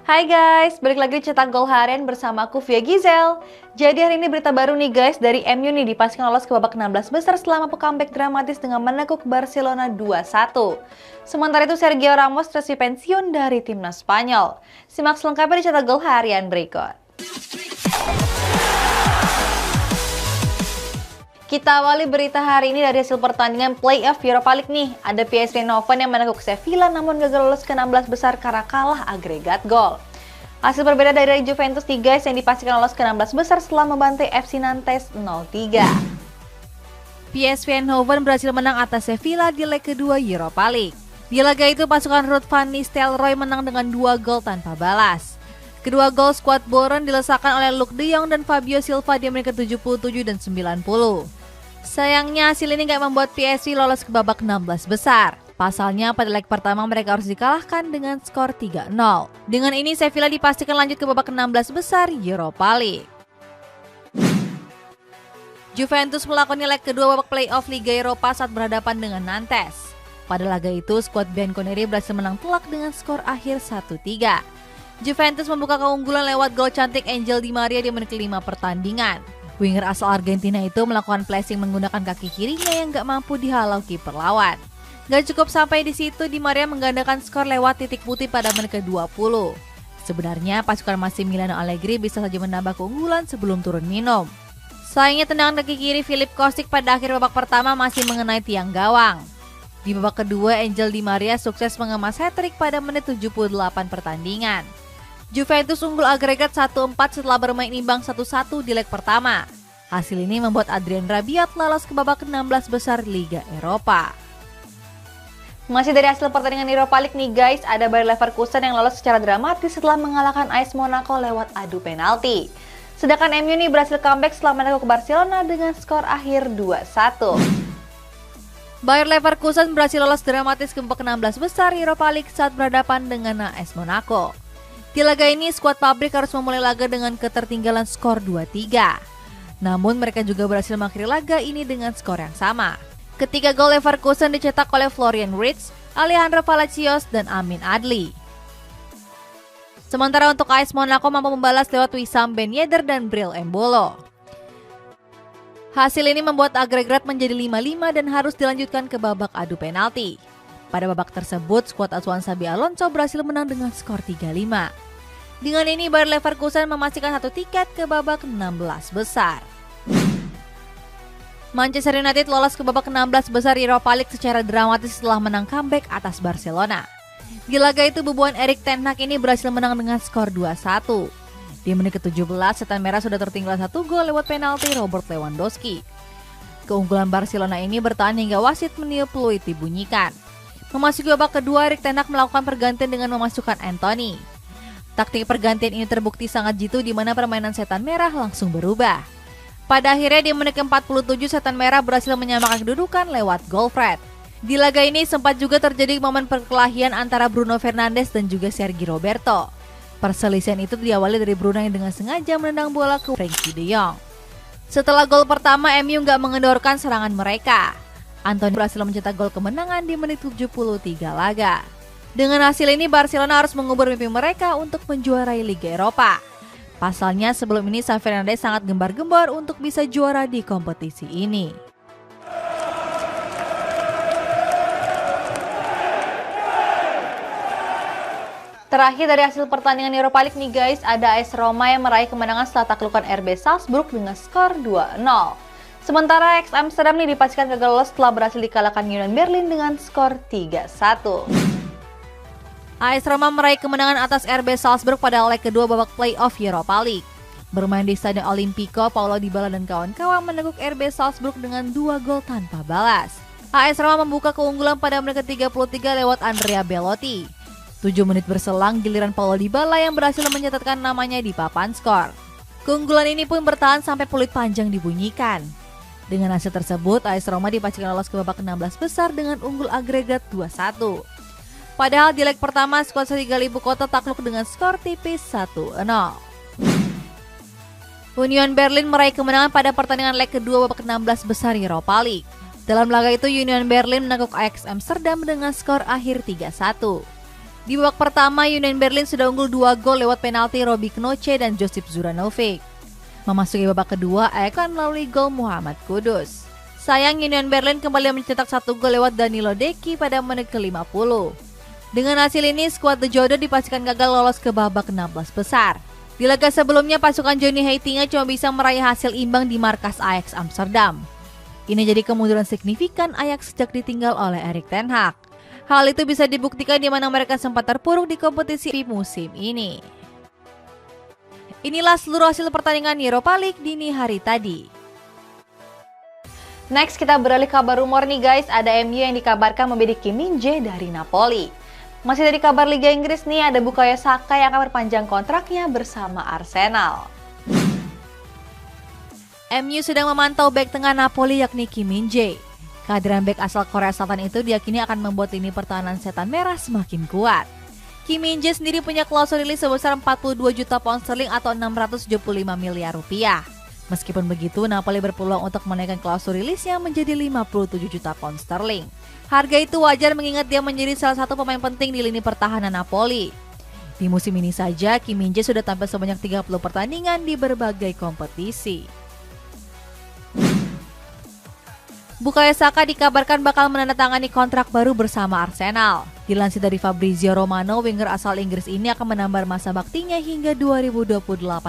Hai guys, balik lagi di Cetak Gol Harian bersama aku Via Gizel. Jadi hari ini berita baru nih guys, dari MU nih dipastikan lolos ke babak 16 besar setelah mampu comeback dramatis dengan menekuk Barcelona 2-1. Sementara itu Sergio Ramos resmi pensiun dari timnas Spanyol. Simak selengkapnya di Cetak Gol Harian berikut. Kita awali berita hari ini dari hasil pertandingan playoff Europa League nih. Ada PSV Eindhoven yang menekuk Sevilla namun gagal lolos ke 16 besar karena kalah agregat gol. Hasil berbeda dari Juventus nih guys yang dipastikan lolos ke 16 besar setelah membantai FC Nantes 0-3. PSV Eindhoven berhasil menang atas Sevilla di leg kedua Europa League. Di laga itu pasukan Ruud van Nistelrooy menang dengan 2 gol tanpa balas. Kedua gol skuad Boron dilesakan oleh Luuk de Jong dan Fabio Silva di menit ke-77 dan 90. Sayangnya hasil ini gak membuat PSV lolos ke babak 16 besar. Pasalnya pada leg pertama mereka harus dikalahkan dengan skor 3-0. Dengan ini Sevilla dipastikan lanjut ke babak 16 besar Europa League. Juventus melakoni leg kedua babak playoff Liga Eropa saat berhadapan dengan Nantes. Pada laga itu skuad Bianconeri berhasil menang telak dengan skor akhir 1-3. Juventus membuka keunggulan lewat gol cantik Angel Di Maria di menit ke-5 pertandingan. Winger asal Argentina itu melakukan flashing menggunakan kaki kirinya yang gak mampu dihalau kiper lawan. Gak cukup sampai di situ, Di Maria menggandakan skor lewat titik putih pada menit ke-20. Sebenarnya pasukan Massimiliano Allegri bisa saja menambah keunggulan sebelum turun minum. Sayangnya tendangan kaki kiri Filip Kostic pada akhir babak pertama masih mengenai tiang gawang. Di babak kedua, Angel Di Maria sukses mengemas hat-trick pada menit 78 pertandingan. Juventus unggul agregat 1-4 setelah bermain imbang 1-1 di leg pertama. Hasil ini membuat Adrien Rabiot lolos ke babak 16 besar Liga Eropa. Masih dari hasil pertandingan Europa League nih guys, ada Bayer Leverkusen yang lolos secara dramatis setelah mengalahkan AS Monaco lewat adu penalti. Sedangkan MU nih berhasil comeback setelah menekuk Barcelona dengan skor akhir 2-1. Bayer Leverkusen berhasil lolos dramatis ke babak 16 besar Europa League saat berhadapan dengan AS Monaco. Di laga ini, skuad pabrik harus memulai laga dengan ketertinggalan skor 2-3. Namun mereka juga berhasil mengakhiri laga ini dengan skor yang sama. Ketiga gol Leverkusen dicetak oleh Florian Wirtz, Alejandro Palacios, dan Amin Adli. Sementara untuk AS Monaco mampu membalas lewat Wissam Ben Yedder dan Bril Embolo. Hasil ini membuat agregat menjadi 5-5 dan harus dilanjutkan ke babak adu penalti. Pada babak tersebut, skuad asuhan Xabi Alonso berhasil menang dengan skor 3-5. Dengan ini, Bayer Leverkusen memastikan satu tiket ke babak 16 besar. Manchester United lolos ke babak 16 besar Europa League secara dramatis setelah menang comeback atas Barcelona. Di laga itu, bubuhan Erik ten Hag ini berhasil menang dengan skor 2-1. Di menit ke-17, Setan Merah sudah tertinggal 1 gol lewat penalti Robert Lewandowski. Keunggulan Barcelona ini bertahan hingga wasit meniup peluit dibunyikan. Memasuki babak kedua, Erik ten Hag melakukan pergantian dengan memasukkan Anthony. Taktik pergantian ini terbukti sangat jitu di mana permainan Setan Merah langsung berubah. Pada akhirnya di menit ke-47, Setan Merah berhasil menyamakan kedudukan lewat gol Fred. Di laga ini sempat juga terjadi momen perkelahian antara Bruno Fernandes dan juga Sergio Roberto. Perselisihan itu diawali dari Bruno yang dengan sengaja menendang bola ke Frenkie de Jong. Setelah gol pertama, MU nggak mengendorkan serangan mereka. Anthony berhasil mencetak gol kemenangan di menit 73 laga. Dengan hasil ini, Barcelona harus mengubur mimpi mereka untuk menjuarai Liga Eropa. Pasalnya sebelum ini Xavi Hernandez sangat gembar-gembar untuk bisa juara di kompetisi ini. Terakhir dari hasil pertandingan Europa League nih guys, ada AS Roma yang meraih kemenangan setelah taklukan RB Salzburg dengan skor 2-0. Sementara Ajax Amsterdam nih dipastikan gagal lolos setelah berhasil dikalahkan Union Berlin dengan skor 3-1. AS Roma meraih kemenangan atas RB Salzburg pada leg kedua babak playoff Europa League. Bermain di Stadion Olimpico, Paulo Dybala dan kawan-kawan menekuk RB Salzburg dengan 2 gol tanpa balas. AS Roma membuka keunggulan pada menit ke-33 lewat Andrea Belotti. 7 menit berselang, giliran Paulo Dybala yang berhasil mencatatkan namanya di papan skor. Keunggulan ini pun bertahan sampai peluit panjang dibunyikan. Dengan hasil tersebut, AS Roma dipastikan lolos ke babak 16 besar dengan unggul agregat 2-1. Padahal di leg pertama, skuad Serigala Ibu Kota takluk dengan skor tipis 1-0. Union Berlin meraih kemenangan pada pertandingan leg kedua babak 16 besar Europa League. Dalam laga itu, Union Berlin menekuk Ajax Amsterdam dengan skor akhir 3-1. Di babak pertama, Union Berlin sudah unggul 2 gol lewat penalti Robi Knoche dan Josip Zuranovic. Memasuki babak kedua, Ajax melalui gol Muhammad Kudus. Sayang, Union Berlin kembali mencetak 1 gol lewat Danilo Deki pada menit ke-50. Dengan hasil ini, skuad The Joder dipastikan gagal lolos ke babak 16 besar. Di laga sebelumnya, pasukan Johnny Heitinga cuma bisa meraih hasil imbang di markas Ajax Amsterdam. Ini jadi kemunduran signifikan Ajax sejak ditinggal oleh Erik ten Hag. Hal itu bisa dibuktikan di mana mereka sempat terpuruk di kompetisi musim ini. Inilah seluruh hasil pertandingan Europa League dini hari tadi. Next, kita beralih kabar rumor nih guys. Ada MU yang dikabarkan membidik Kim Min-jae dari Napoli. Masih dari kabar Liga Inggris nih, ada Bukayo Saka yang akan berpanjang kontraknya bersama Arsenal. MU sedang memantau bek tengah Napoli yakni Kim Min-jae. Kehadiran bek asal Korea Selatan itu diyakini akan membuat lini pertahanan setan merah semakin kuat. Kim Min-jae sendiri punya klausul rilis sebesar 42 juta pound sterling atau 675 miliar rupiah. Meskipun begitu, Napoli berpeluang untuk menaikkan klausul rilisnya menjadi 57 juta pound sterling. Harga itu wajar mengingat dia menjadi salah satu pemain penting di lini pertahanan Napoli. Di musim ini saja, Kim Min-jae sudah tampil sebanyak 30 pertandingan di berbagai kompetisi. Bukayo Saka dikabarkan bakal menandatangani kontrak baru bersama Arsenal. Dilansir dari Fabrizio Romano, winger asal Inggris ini akan menambah masa baktinya hingga 2028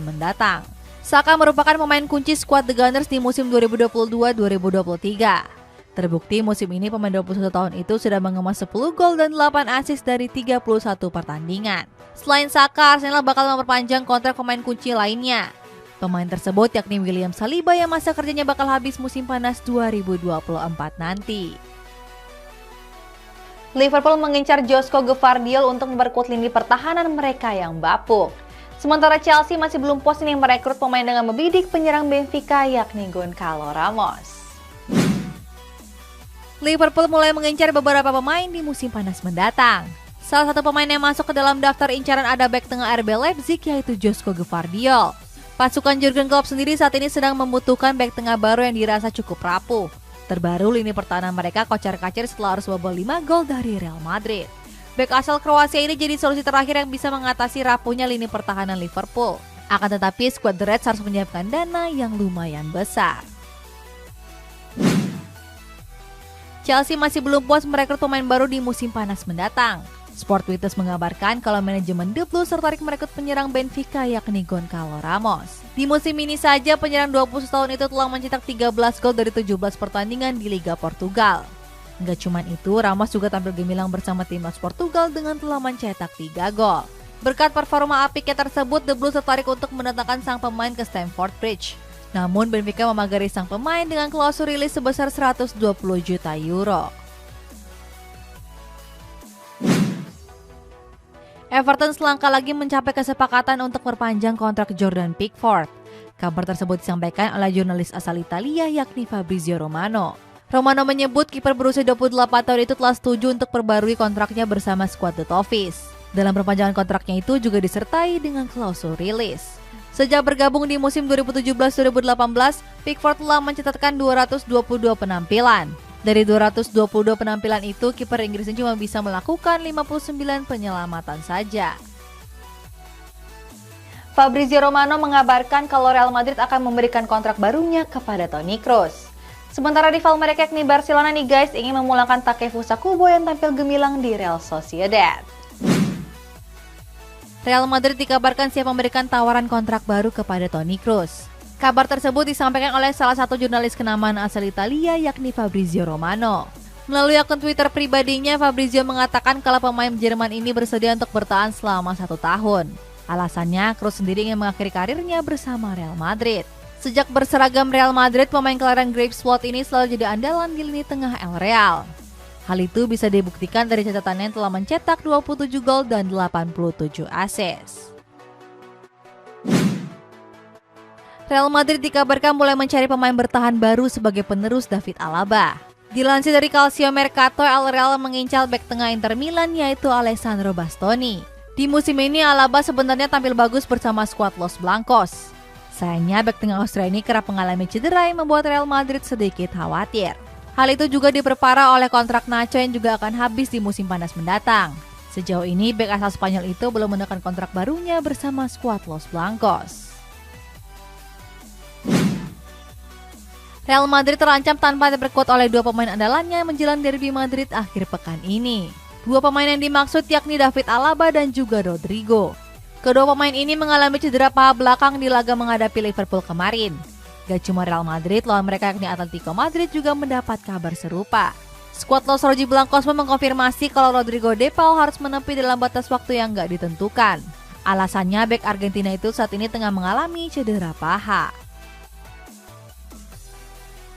mendatang. Saka merupakan pemain kunci skuad The Gunners di musim 2022-2023. Terbukti musim ini pemain 21 tahun itu sudah mengemas 10 gol dan 8 assist dari 31 pertandingan. Selain Saka, Arsenal bakal memperpanjang kontrak pemain kunci lainnya. Pemain tersebut yakni William Saliba yang masa kerjanya bakal habis musim panas 2024 nanti. Liverpool mengincar Josko Gvardiol untuk memperkuat lini pertahanan mereka yang bapuk. Sementara Chelsea masih belum puas nih merekrut pemain dengan membidik penyerang Benfica yakni Gonçalo Ramos. Liverpool mulai mengincar beberapa pemain di musim panas mendatang. Salah satu pemain yang masuk ke dalam daftar incaran ada bek tengah RB Leipzig yaitu Josko Gvardiol. Pasukan Jurgen Klopp sendiri saat ini sedang membutuhkan bek tengah baru yang dirasa cukup rapuh. Terbaru lini pertahanan mereka kocar-kacir setelah harus bobol 5 gol dari Real Madrid. Bek asal Kroasia ini jadi solusi terakhir yang bisa mengatasi rapuhnya lini pertahanan Liverpool. Akan tetapi skuad The Reds harus menyiapkan dana yang lumayan besar. Chelsea masih belum puas merekrut pemain baru di musim panas mendatang. Sport Witness mengabarkan kalau manajemen The Blues tertarik merekrut penyerang Benfica yakni Gonçalo Ramos. Di musim ini saja penyerang 21 tahun itu telah mencetak 13 gol dari 17 pertandingan di Liga Portugal. Enggak cuman itu, Ramos juga tampil gemilang bersama timnas Portugal dengan telah mencetak 3 gol. Berkat performa apiknya tersebut, The Blues tertarik untuk mendatangkan sang pemain ke Stamford Bridge. Namun Benfica memagari sang pemain dengan klausul rilis sebesar 120 juta euro. Everton selangkah lagi mencapai kesepakatan untuk perpanjang kontrak Jordan Pickford. Kabar tersebut disampaikan oleh jurnalis asal Italia yakni Fabrizio Romano. Romano menyebut kiper berusia 28 tahun itu telah setuju untuk perbarui kontraknya bersama skuad The Toffees. Dalam perpanjangan kontraknya itu juga disertai dengan klausul rilis. Sejak bergabung di musim 2017-2018, Pickford telah mencatatkan 222 penampilan. Dari 222 penampilan itu, kiper Inggris cuma bisa melakukan 59 penyelamatan saja. Fabrizio Romano mengabarkan kalau Real Madrid akan memberikan kontrak barunya kepada Toni Kroos. Sementara rival mereka yakni Barcelona nih guys ingin memulangkan Takefusa Kubo yang tampil gemilang di Real Sociedad. Real Madrid dikabarkan siap memberikan tawaran kontrak baru kepada Toni Kroos. Kabar tersebut disampaikan oleh salah satu jurnalis kenamaan asal Italia yakni Fabrizio Romano. Melalui akun Twitter pribadinya, Fabrizio mengatakan kalau pemain Jerman ini bersedia untuk bertahan selama 1 tahun. Alasannya, Kroos sendiri ingin mengakhiri karirnya bersama Real Madrid. Sejak berseragam Real Madrid, pemain kelahiran Greifswald ini selalu jadi andalan di lini tengah El Real. Hal itu bisa dibuktikan dari catatannya yang telah mencetak 27 gol dan 87 assist. Real Madrid dikabarkan mulai mencari pemain bertahan baru sebagai penerus David Alaba. Dilansir dari Calcio Mercato, El Real mengincar bek tengah Inter Milan yaitu Alessandro Bastoni. Di musim ini Alaba sebenarnya tampil bagus bersama skuad Los Blancos. Sayangnya bek tengah Austria ini kerap mengalami cedera yang membuat Real Madrid sedikit khawatir. Hal itu juga diperparah oleh kontrak Nacho yang juga akan habis di musim panas mendatang. Sejauh ini, bek asal Spanyol itu belum menekan kontrak barunya bersama skuad Los Blancos. Real Madrid terancam tanpa diperkuat oleh dua pemain andalannya menjelang derby Madrid akhir pekan ini. Dua pemain yang dimaksud yakni David Alaba dan juga Rodrigo. Kedua pemain ini mengalami cedera paha belakang di laga menghadapi Liverpool kemarin. Gak cuma Real Madrid, lawan mereka yakni Atletico Madrid juga mendapat kabar serupa. Skuad Los Rojiblancos pun mengkonfirmasi kalau Rodrigo De Paul harus menepi dalam batas waktu yang gak ditentukan. Alasannya bek Argentina itu saat ini tengah mengalami cedera paha.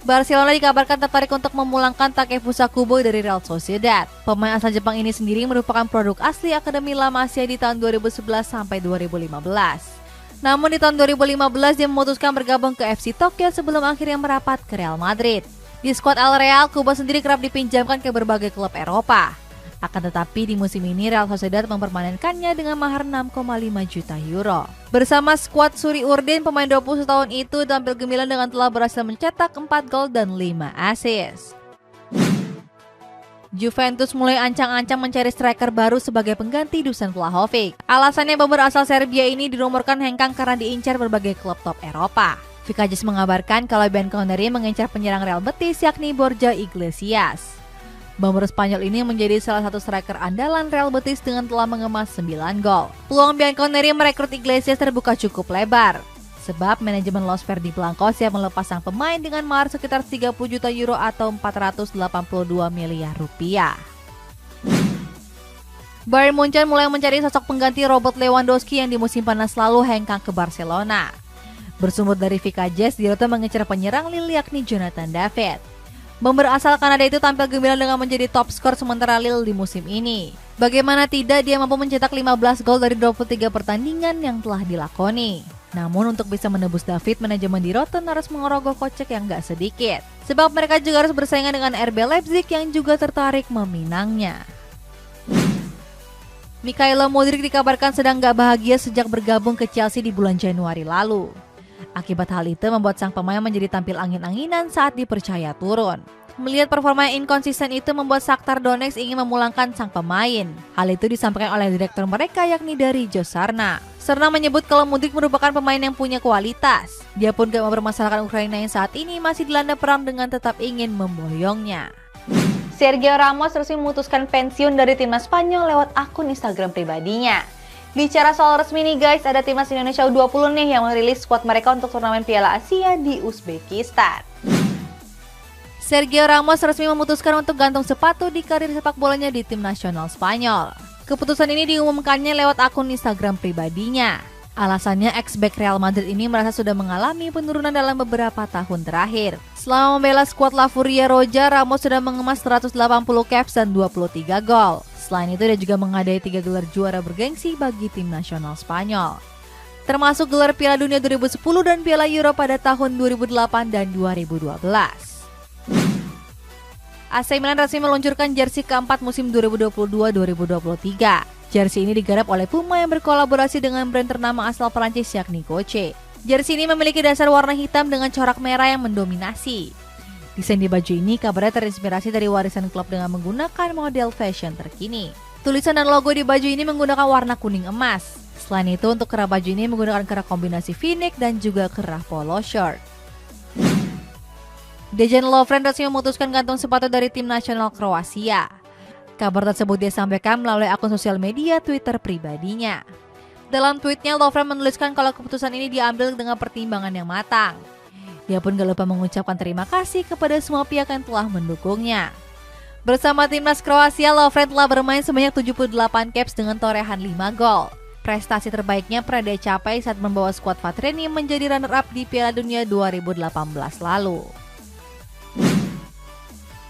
Barcelona dikabarkan tertarik untuk memulangkan Takefusa Kubo dari Real Sociedad. Pemain asal Jepang ini sendiri merupakan produk asli Akademi La Masia di tahun 2011 sampai 2015. Namun di tahun 2015 dia memutuskan bergabung ke FC Tokyo sebelum akhirnya merapat ke Real Madrid. Di skuad El Real, Kubo sendiri kerap dipinjamkan ke berbagai klub Eropa. Akan tetapi di musim ini Real Sociedad mempermanenkannya dengan mahar 6,5 juta euro. Bersama skuad Suri Urdin, pemain 21 tahun itu tampil gemilang dengan telah berhasil mencetak 4 gol dan 5 assist. Juventus mulai ancang-ancang mencari striker baru sebagai pengganti Dusan Vlahovic. Alasannya bomber asal Serbia ini dirumorkan hengkang karena diincar berbagai klub top Eropa. Vikajis mengabarkan kalau Bianconeri mengincar penyerang Real Betis yakni Borja Iglesias. Bomber Spanyol ini menjadi salah satu striker andalan Real Betis dengan telah mengemas 9 gol. Peluang Bianconeri merekrut Iglesias terbuka cukup lebar. Sebab manajemen Los Verdiblancos siap melepas sang pemain dengan mahar sekitar 30 juta euro atau 482 miliar rupiah. Bayern Munchen mulai mencari sosok pengganti Robert Lewandowski yang di musim panas lalu hengkang ke Barcelona. Bersumber dari Vikajis, Diroto mengincar penyerang Lille yakni Jonathan David. Bomber asal Kanada itu tampil gemilang dengan menjadi top skor sementara Lille di musim ini. Bagaimana tidak, dia mampu mencetak 15 gol dari 23 pertandingan yang telah dilakoni. Namun untuk bisa menebus David, manajemen di Rotten harus mengerogoh kocek yang gak sedikit. Sebab mereka juga harus bersaingan dengan RB Leipzig yang juga tertarik meminangnya. Mikhailo Mudryk dikabarkan sedang gak bahagia sejak bergabung ke Chelsea di bulan Januari lalu. Akibat hal itu membuat sang pemain menjadi tampil angin-anginan saat dipercaya turun. Melihat performa yang inkonsisten itu membuat Shakhtar Donetsk ingin memulangkan sang pemain. Hal itu disampaikan oleh direktur mereka yakni dari Joe Sarna. Sarna menyebut kalau Mudryk merupakan pemain yang punya kualitas. Dia pun gak mempermasalahkan Ukraina yang saat ini masih dilanda perang dengan tetap ingin memboyongnya. Sergio Ramos resmi memutuskan pensiun dari timnas Spanyol lewat akun Instagram pribadinya. Bicara soal resmi nih guys, ada timnas Indonesia U20 nih yang merilis skuad mereka untuk turnamen Piala Asia di Uzbekistan. Sergio Ramos resmi memutuskan untuk gantung sepatu di karir sepak bolanya di tim nasional Spanyol. Keputusan ini diumumkannya lewat akun Instagram pribadinya. Alasannya ex-back Real Madrid ini merasa sudah mengalami penurunan dalam beberapa tahun terakhir. Selama membela skuad La Furia Roja, Ramos sudah mengemas 180 caps dan 23 gol. Selain itu dia juga menghadiri 3 gelar juara bergengsi bagi tim nasional Spanyol. Termasuk gelar Piala Dunia 2010 dan Piala Euro pada tahun 2008 dan 2012. AC Milan resmi meluncurkan jersey keempat musim 2022-2023. Jersey ini digarap oleh Puma yang berkolaborasi dengan brand ternama asal Perancis yakni Coche. Jersey ini memiliki dasar warna hitam dengan corak merah yang mendominasi. Desain di baju ini kabarnya terinspirasi dari warisan klub dengan menggunakan model fashion terkini. Tulisan dan logo di baju ini menggunakan warna kuning emas. Selain itu untuk kerah baju ini menggunakan kerah kombinasi v-neck dan juga kerah polo shirt. Dejan Lovren resmi memutuskan gantung sepatu dari tim nasional Kroasia. Kabar tersebut dia sampaikan melalui akun sosial media Twitter pribadinya. Dalam tweetnya, Lovren menuliskan kalau keputusan ini diambil dengan pertimbangan yang matang. Dia pun gak lupa mengucapkan terima kasih kepada semua pihak yang telah mendukungnya. Bersama timnas Kroasia, Lovren telah bermain sebanyak 78 caps dengan torehan 5 gol. Prestasi terbaiknya pernah dia capai saat membawa skuad Vatreni menjadi runner-up di Piala Dunia 2018 lalu.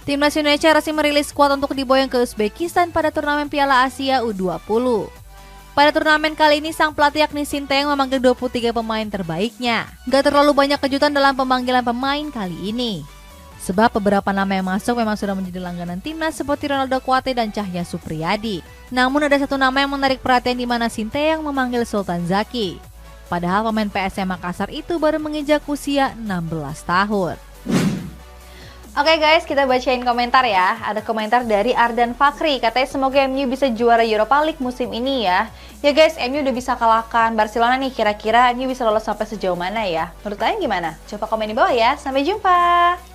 Timnas Indonesia resmi merilis skuad untuk diboyong ke Uzbekistan pada turnamen Piala Asia U20. Pada turnamen kali ini, sang pelatih yakni Sinteyong memanggil 23 pemain terbaiknya. Gak terlalu banyak kejutan dalam pemanggilan pemain kali ini. Sebab beberapa nama yang masuk memang sudah menjadi langganan timnas seperti Ronaldo Kuate dan Cahya Supriyadi. Namun ada satu nama yang menarik perhatian di mana Sinteyong memanggil Sultan Zaki. Padahal pemain PSM Makassar itu baru menginjak usia 16 tahun. Oke guys, kita bacain komentar ya. Ada komentar dari Ardan Fakri, katanya semoga MU bisa juara Europa League musim ini ya. Ya guys, MU udah bisa kalahkan Barcelona nih, kira-kira MU bisa lolos sampai sejauh mana ya? Menurut kalian gimana? Coba komen di bawah ya. Sampai jumpa!